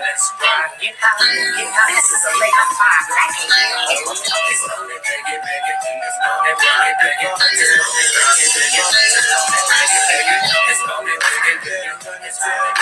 Let's ride. Get high. This is a Lake 5 track. It's only biggie. It's only biggie. It's only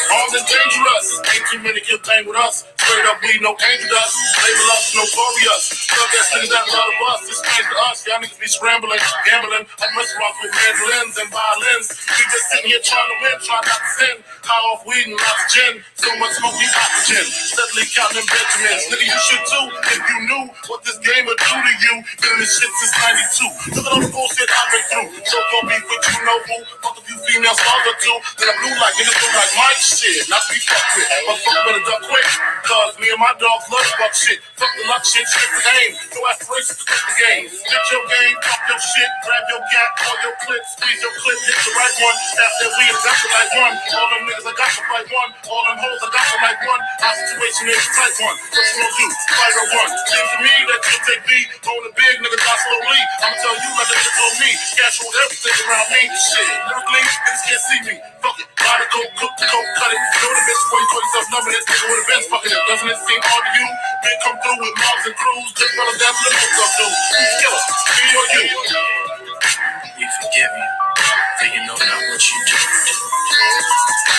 Armed and dangerous, ain't too many can bang with us. Straight up, we no angel dust. Label us notorious. Thug ass niggas that love us. It's strange to us. Y'all niggas be scrambling, gambling. I must rock with mandolins and violins. We just sitting here trying to win, trying not to sin. High off weed and lots of gin. So much smoke, we oxygen. Steadily counting Benjamins. Nigga, you should too if you knew what this game would do to you. Been in this shit since 92. Look at all the bullshit I've been through. So-called beef with you know who. Fuck a few female stars or two. Then I blue like niggas do like my shit. Not to be fucked with. But fuck better duck quick. Cause me and my dogs love the buck shit. Fuck the luck shit, straight the aim. No aspirations to quit the game. Get your game, pop your shit, grab your gap, call your clip, squeeze your clip, hit the right one. Tap that weed, I got the right one. All them niggas, I got the right one. All them hoes, I got the right one. Our situation is the tight one. What you gonna do? Fight or run? Seems to me that you'll take me. Rolling big, nigga, die slowly. I'ma tell you like the nigga told me. Cash rules everything around me. Shit, lyrically, niggas can't see me. Fuck it. Buy the coke, cook the coke, cut it. Know the bitch before you call yourself numbing it. Nigga with a bench fucking it. Doesn't it seem hard to you? Been come through with mobs and crews. Just fellas down to the most of them. Who's killer? Me or you? You forgive me, for you know not what you do.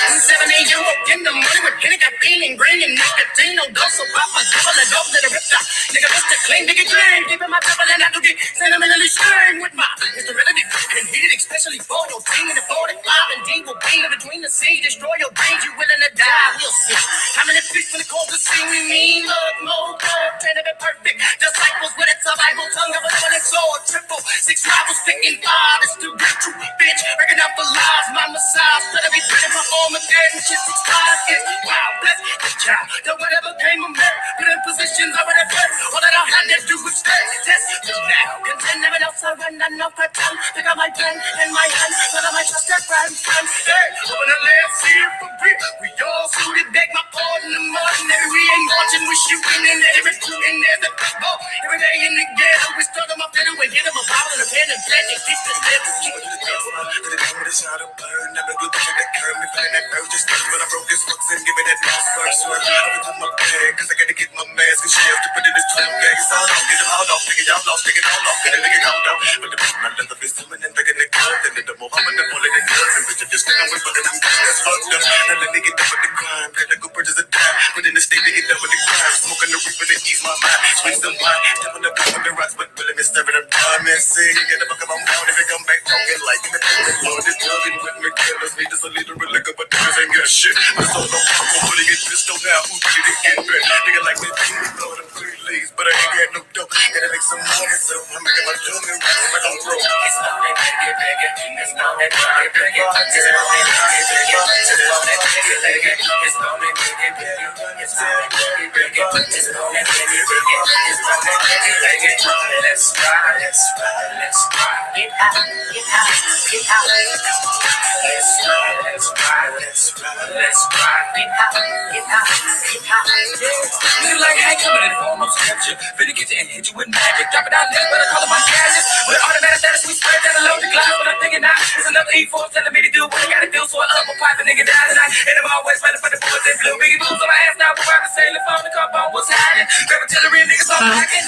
7 a.m. in the morning with Kenny got feeling green and nicotine. No dose of pop, my double and dope to the rip top. Nigga, Mr. Clean, nigga, clean. Keeping my double and I do get sentimentally strained with my Mr. Relative. And heated, especially for your team in the 45 and D will be in between the seas. Destroy your brains, you willing to die. We'll see. How many feast when it calls to see we mean? Look, more good, trying to be perfect. Disciples with a survival tongue of a double sword. Triple, 6 rivals, picking 5. It's too good to bitch. Breaking up for lies, my massage. Better be putting my arm again. Shit, 6 5 is wow. Bless the child. That whatever came of me. Put in positions over the bed. All that I had to do was stay. Test just now. Contend never else I run. I know for time. Pick up my pen and my hand. But I might trust that friend. Hey, open the last see it for free. We all suited. Beg my pardon the mud. And every we ain't watching. We shooting and every recruiting. There's a football. Every day in the ghetto. We start them up fiddle. We hit them a bottle and a pen and pen. They keep the level. Keep the level. To the time with a shot of burn. Never look at that curve. Me feeling that urge. Just when I broke this box and give me that last verse. So I put my bag. Cause I gotta get my mask. And she has to put in this 12 gauge. So I don't get them all off. Nigga, y'all lost. Nigga, y'all lost. Get a nigga count out. But the my leather is swimming and begging the club. Then the Mohammed and pulling the guns. And bitch, just getting with fucking them guns. That's fucked up. Now let me get done with the crime. Got the good bridges of time. Put in the state to get done with the crime. Smoking the reaper to ease my mind. Swing some wine. Tapping the blood with the rocks. But really miss serving them diamonds. Sing. Get the fuck I'm down. If it come back talking like in the Lord is loving with me. Killers need us a little liquor. But niggas ain't got shit. My soul don't come. I'm putting it pistol now. Who's ready to get back? Nigga like me. Blow them 3 leaves. But I ain't got no dope. Gotta make some money. So I'm making my doom and rap. I don't grow. It's only biggie. It's only biggie. It's only biggie. It's only biggie. It's only biggie. It's only biggie. It's only biggie. It's only biggie. Let's ride. Get out. Get out. Let's ride. Get out. Nigga like Hank coming in the form of scripture. Finna get you and hit you with magic. Drop it down there, but I call it my gadgets. With automatic status, we spread that along the cloud. But I'm thinking now, it's another E4 telling me to do what I gotta do. So I up a pipe a nigga down tonight. And I'm always ready for the boys that blue. Biggie boots on my ass now, but I'm sailing phone the car on what's happening. Grab artillery, niggas all packing.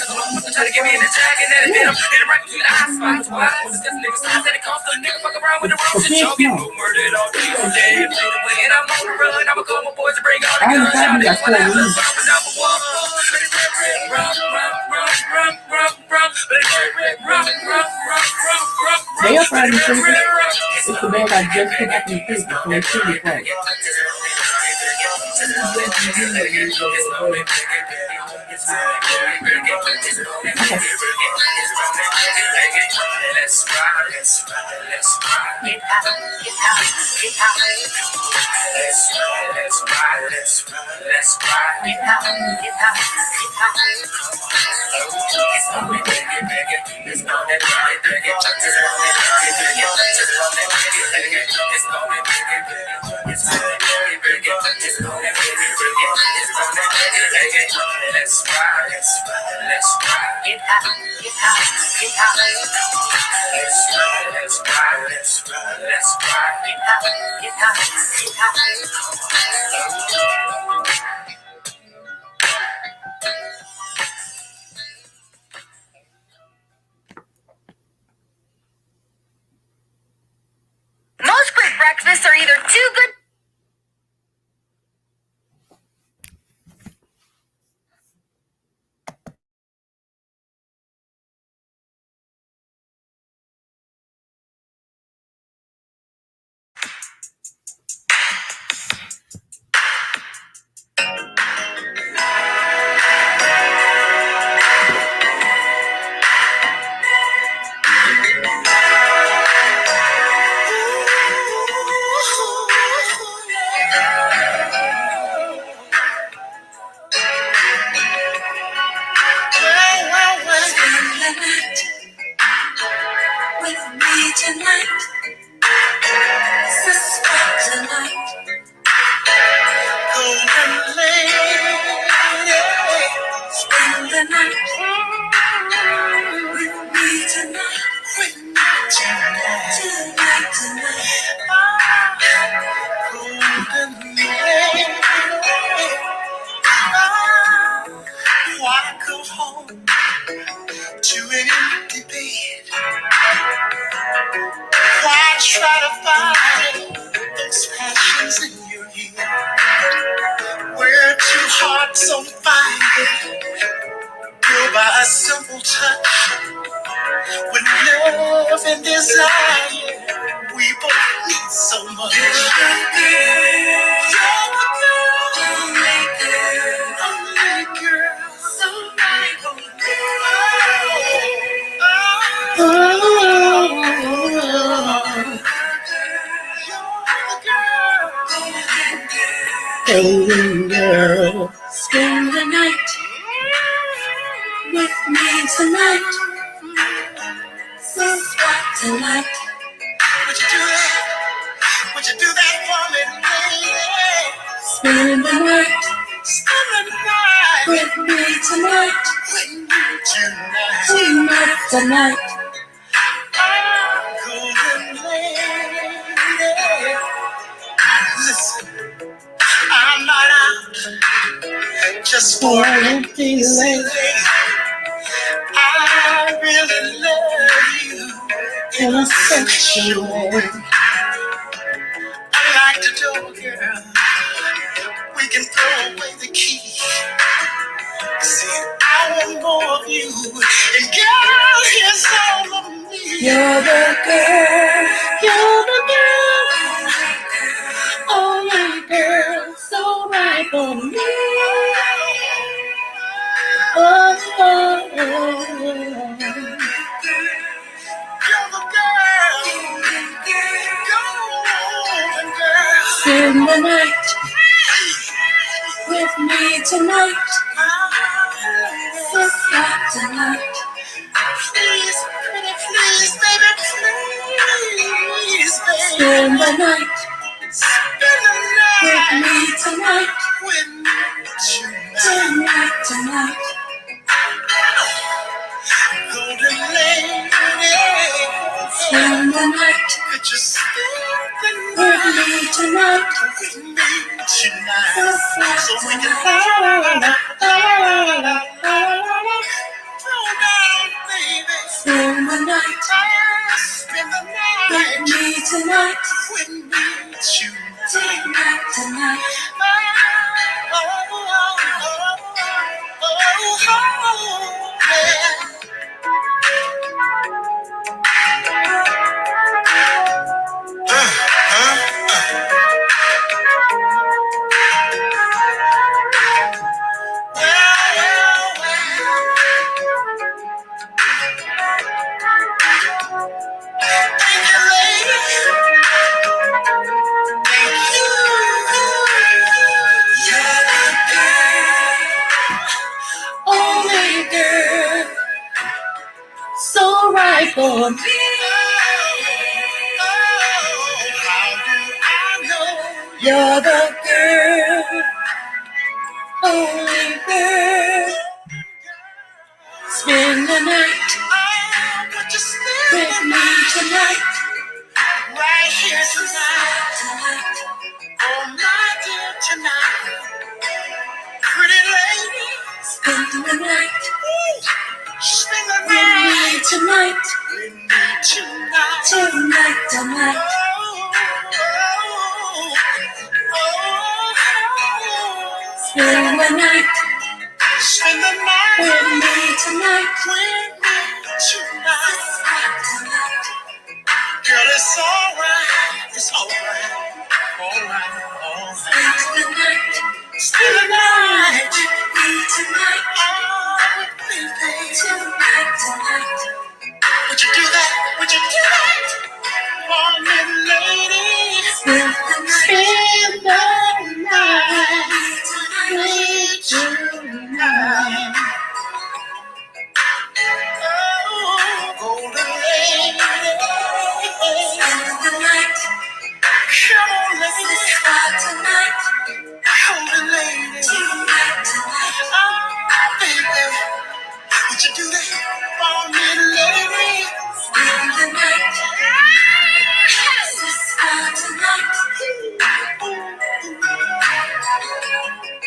Try to get me in the jacket, and then I'm hitting right between the eye spots. Why? It's just niggas I said it cost a nigga fuck around with the roach and choke. Get murdered all day, all day. And play the way, and I'm on the run. I'ma call my boys to bring all the guns. Shout it, what I love, number one. They are Friday it's the man I just put back in the freezer, so it's chili flakes. Most quick breakfasts are either too good. Why go home to an empty bed? Why try to find those passions in your head? Where two hearts on fire, built by a simple touch, with love and desire. We both need so much. You're the girl, only girl, so right on golden girl, spend the night with me tonight. So what tonight? Would you do that? Would you do that for me, lady? Spend the night. Spend the night with me tonight. With me tonight. Tonight. Golden lady. Listen, I'm not out just for an empty lady. I really love you in a sexual way. Unlike the door, girl, we can throw away the key. See, I want more of you, and girl, here's all of me. You're the girl, only girl, so right for me. Oh. Spend the night with me tonight. So stop tonight. Please, pretty please, baby, please, baby. Spend the night. With me tonight. With me tonight. Golden lady, spend the night. Could you spend the night with me tonight? With me tonight. So we can baby. Spend the night. Spend the night with me tonight. With me tonight. Tonight. You're the girl, only girl. Spend the night with me tonight. Right here tonight. Oh, my dear, tonight. Pretty lady. Spend the night Spend the with night me tonight. with me tonight. Tonight, tonight. Spend the night Spend the night with me tonight. with me tonight. Girl, it's alright. It's alright. Alright. Alright. Spend the night Spend the night with me tonight. oh, baby. Tonight, tonight. Would you do that? Would you do that? For me, lady. Spend the night Spend the night tonight. with you tonight. Oh, golden lady. Spend the night. Come on, lady. Tonight, Golden lady. tonight, tonight. Oh, baby. Would you do that for me, lady? Spend the night. Tonight.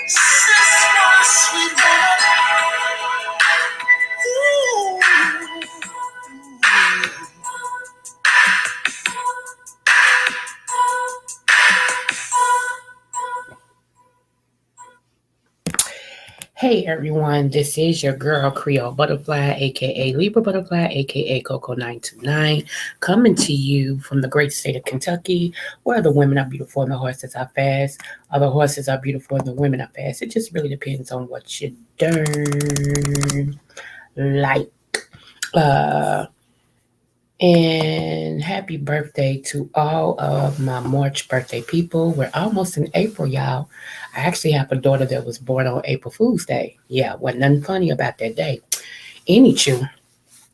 Sister, sweet Hey everyone, this is your girl Creole Butterfly, aka Libra Butterfly, aka Coco 929, coming to you from the great state of Kentucky, where the women are beautiful and the horses are fast. Other horses are beautiful and the women are fast. It just really depends on what you darn like. Uh, and happy birthday to all of my March birthday people. We're almost in April, y'all. I actually have a daughter that was born on April Fool's Day. Yeah, wasn't nothing funny about that day. Anywho,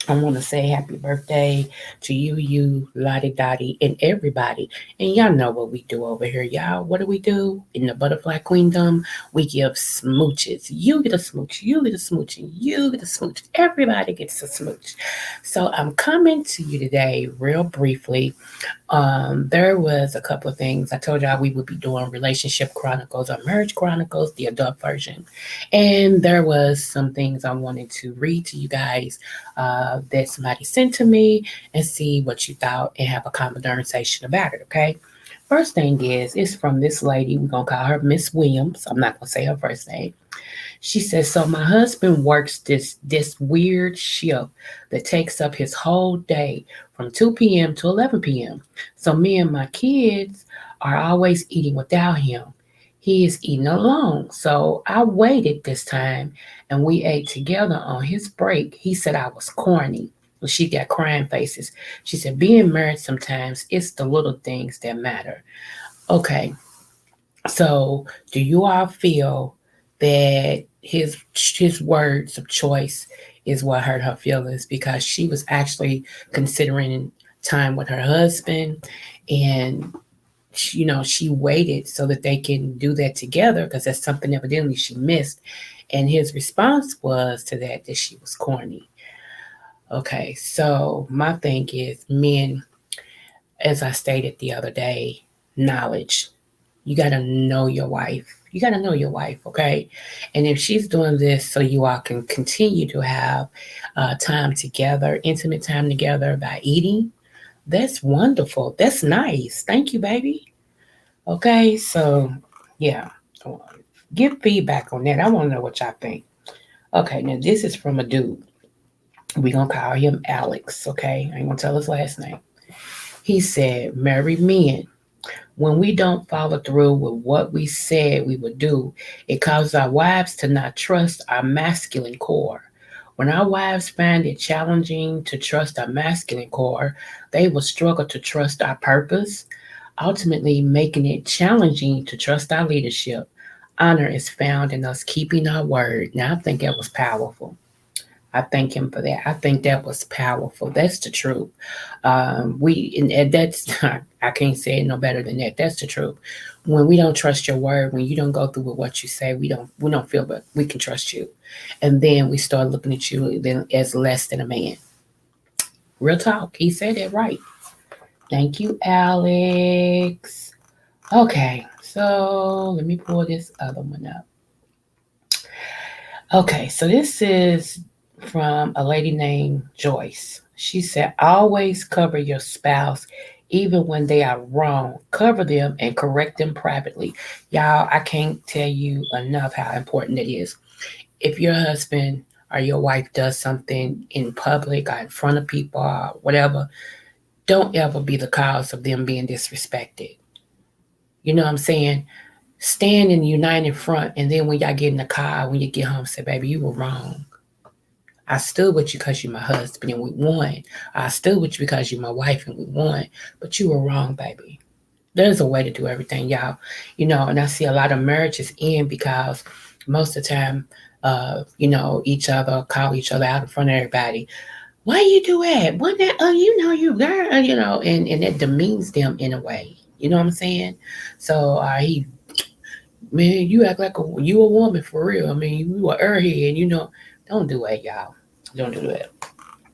I want to say happy birthday to you, Lottie Dottie, and everybody. And y'all know what we do over here, y'all. What do we do in the Butterfly Queendom? We give smooches. You get a smooch. You get a smooch. And you get a smooch. Everybody gets a smooch. So I'm coming to you today, real briefly. There was a couple of things. I told y'all we would be doing relationship chronicles or marriage chronicles, the adult version. And there was some things I wanted to read to you guys that somebody sent to me and see what you thought and have a conversation about it, okay? First thing is, it's from this lady. We're going to call her Miss Williams. I'm not going to say her first name. She says, so my husband works this weird shift that takes up his whole day from 2 p.m. to 11 p.m. So me and my kids are always eating without him. He is eating alone. So I waited this time and we ate together on his break. He said I was corny. Well, she got crying faces. She said, being married sometimes, it's the little things that matter. Okay, so, do you all feel that his words of choice is what hurt her feelings because she was actually considering time with her husband and she waited so that they can do that together because that's something evidently she missed and his response was to that she was corny. Okay, so my thing is men, as I stated the other day, knowledge. You got to know your wife. You got to know your wife, okay? And if she's doing this so you all can continue to have time together, intimate time together by eating, that's wonderful. That's nice. Thank you, baby. Okay, so yeah, give feedback on that. I want to know what y'all think. Okay, now this is from a dude. We're going to call him Alex, okay? I ain't going to tell his last name. He said, married men, when we don't follow through with what we said we would do, it causes our wives to not trust our masculine core. When our wives find it challenging to trust our masculine core, they will struggle to trust our purpose, ultimately making it challenging to trust our leadership. Honor is found in us keeping our word. Now, I think that was powerful. I thank him for that. I think that was powerful. That's the truth. And that's I can't say it no better than that. That's the truth. When we don't trust your word, when you don't go through with what you say, we don't feel, but we can trust you, and then we start looking at you then as less than a man. Real talk. He said it right. Thank you, Alex. Okay, so let me pull this other one up. Okay, so this is from a lady named Joyce. She said, always cover your spouse even when they are wrong. Cover them and correct them privately. Y'all, I can't tell you enough how important it is. If your husband or your wife does something in public or in front of people or whatever, don't ever be the cause of them being disrespected. You know what I'm saying? Stand in the united front, and then when y'all get in the car, when you get home, say, baby, you were wrong. I stood with you because you're my husband and we won. I stood with you because you're my wife and we won. But you were wrong, baby. There's a way to do everything, y'all. And I see a lot of marriages end because most of the time, each other call each other out in front of everybody. Why you do that? What that? Oh, you girl, and it demeans them in a way. You know what I'm saying? So he, man, you act like you a woman for real. I mean, you a airhead. Don't do it, y'all. Don't do it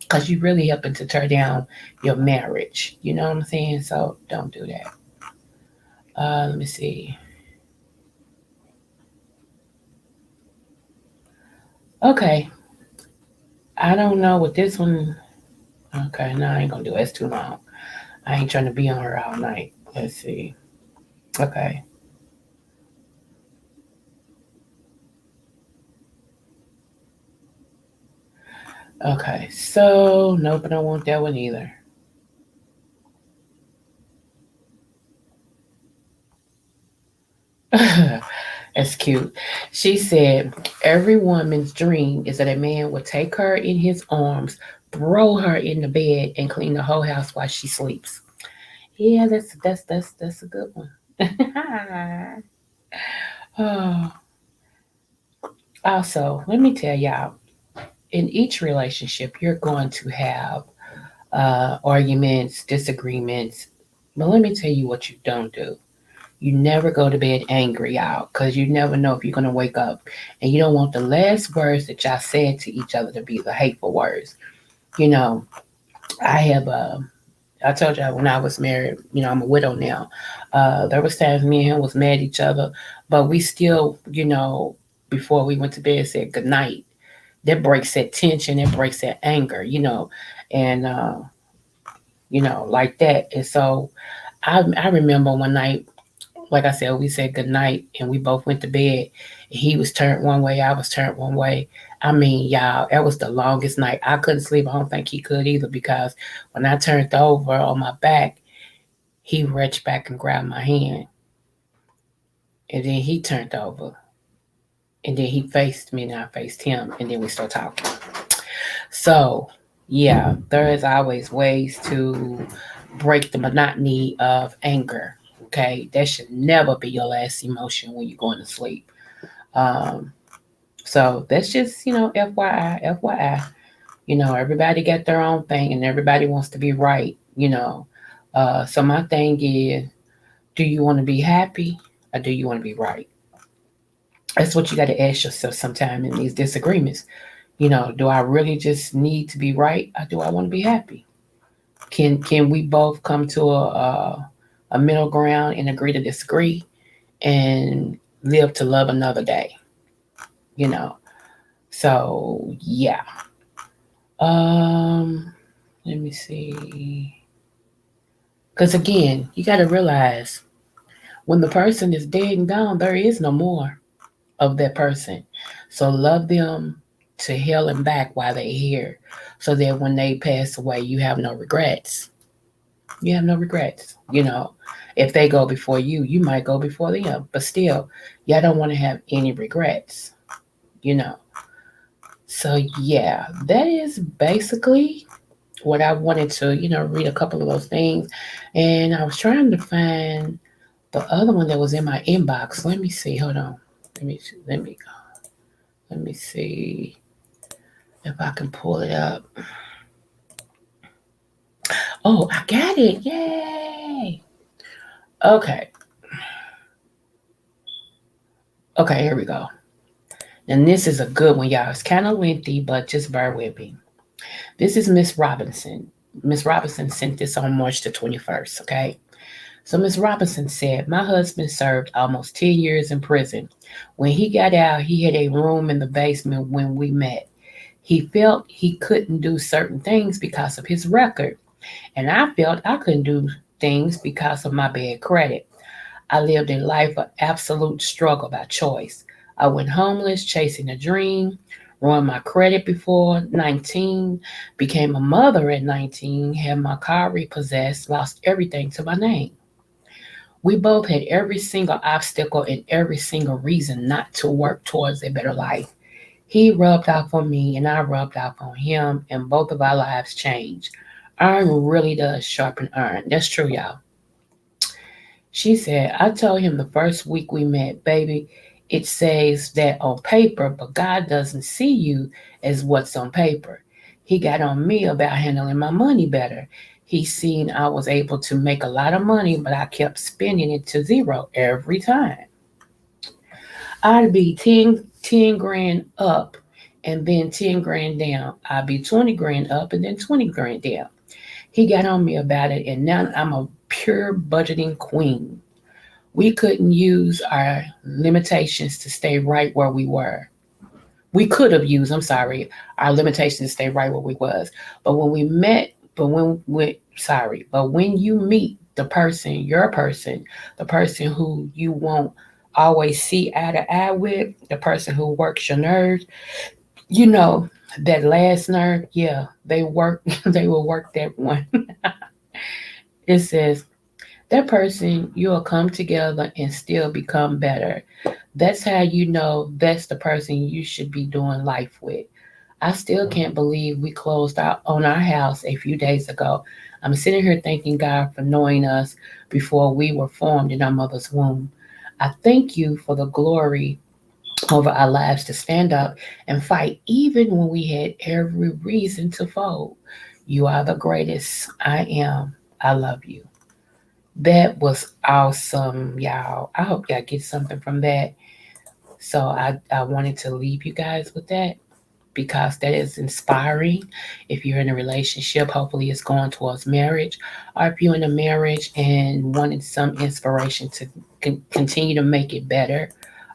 because you really helping to tear down your marriage. You know what I'm saying? So don't do that. Let me see. Okay, I don't know what this one. Okay, no, I ain't gonna do it. It's too long. I ain't trying to be on her all night. Let's see. Okay. Okay. So nope, I don't want that one either. That's cute. She said, every woman's dream is that a man would take her in his arms, throw her in the bed, and clean the whole house while she sleeps. Yeah, that's a good one. Oh. Also, let me tell y'all, in each relationship, you're going to have arguments, disagreements. But let me tell you what you don't do. You never go to bed angry out because you never know if you're going to wake up. And you don't want the last words that y'all said to each other to be the hateful words. You know, I have, I told y'all when I was married, I'm a widow now. There was times me and him was mad at each other, but we still, before we went to bed said good night. That breaks that tension, that breaks that anger, and, like that. And so I remember one night, like I said, we said good night and we both went to bed. He was turned one way, I was turned one way. I mean, y'all, that was the longest night. I couldn't sleep. I don't think he could either because when I turned over on my back, he reached back and grabbed my hand. And then he turned over. And then he faced me and I faced him. And then we started talking. So, yeah, there is always ways to break the monotony of anger. Okay, that should never be your last emotion when you're going to sleep. Um, so that's just FYI, FYI. Everybody got their own thing, and everybody wants to be right. So my thing is, do you want to be happy or do you want to be right? That's what you got to ask yourself sometime in these disagreements. Do I really just need to be right or do I want to be happy? Can we both come to a middle ground and agree to disagree and live to love another day? You know. So yeah. Um, Let me see. Because again, you got to realize when the person is dead and gone, there is no more of that person. So love them to hell and back while they're here, so that when they pass away, you have no regrets. You have no regrets. If they go before you, you might go before them, but still, y'all don't want to have any regrets. You know. So yeah, that is basically what I wanted to, read a couple of those things, and I was trying to find the other one that was in my inbox. Let me see. Hold on. Let me see. If I can pull it up. Oh, I got it. Yay. Okay. Okay, here we go. And this is a good one, y'all. It's kind of lengthy, but just bear with me. This is Miss Robinson. Miss Robinson sent this on March the 21st, okay? So Miss Robinson said, my husband served almost 10 years in prison. When he got out, he had a room in the basement when we met. He felt he couldn't do certain things because of his record, and I felt I couldn't do things because of my bad credit. I lived a life of absolute struggle by choice. I went homeless, chasing a dream, ruined my credit before 19, became a mother at 19, had my car repossessed, lost everything to my name. We both had every single obstacle and every single reason not to work towards a better life. He rubbed off on me and I rubbed off on him, and both of our lives changed. Iron really does sharpen iron. That's true, y'all. She said, I told him the first week we met, baby, it says that on paper, but God doesn't see you as what's on paper. He got on me about handling my money better. He seen I was able to make a lot of money, but I kept spending it to zero every time. I'd be 10 grand up and then 10 grand down. I'd be 20 grand up and then 20 grand down. He got on me about it, and now I'm a pure budgeting queen. We couldn't use our limitations to stay right where we were. We could have used, I'm sorry, our limitations to stay right where we was. But when we met, but when we, sorry, but when you meet the person, your person, the person who you won't always see eye to eye with, the person who works your nerves, you know, that last nerve, yeah, they work, they will work that one. It says, that person, you'll come together and still become better. That's how you know that's the person you should be doing life with. I still can't believe we closed out on our house a few days ago. I'm sitting here thanking God for knowing us before we were formed in our mother's womb. I thank you for the glory over our lives to stand up and fight even when we had every reason to fold. You are the greatest. I am. I love you. That was awesome, y'all. I hope y'all get something from that. So I wanted to leave you guys with that because that is inspiring. If you're in a relationship, hopefully it's going towards marriage, or if you're in a marriage and wanted some inspiration to continue to make it better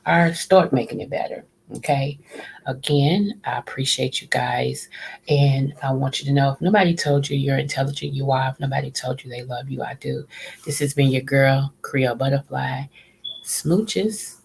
or start making it better. Okay. Again, I appreciate you guys. And I want you to know if nobody told you you're intelligent, you are. If nobody told you they love you, I do. This has been your girl, Creole Butterfly. Smooches.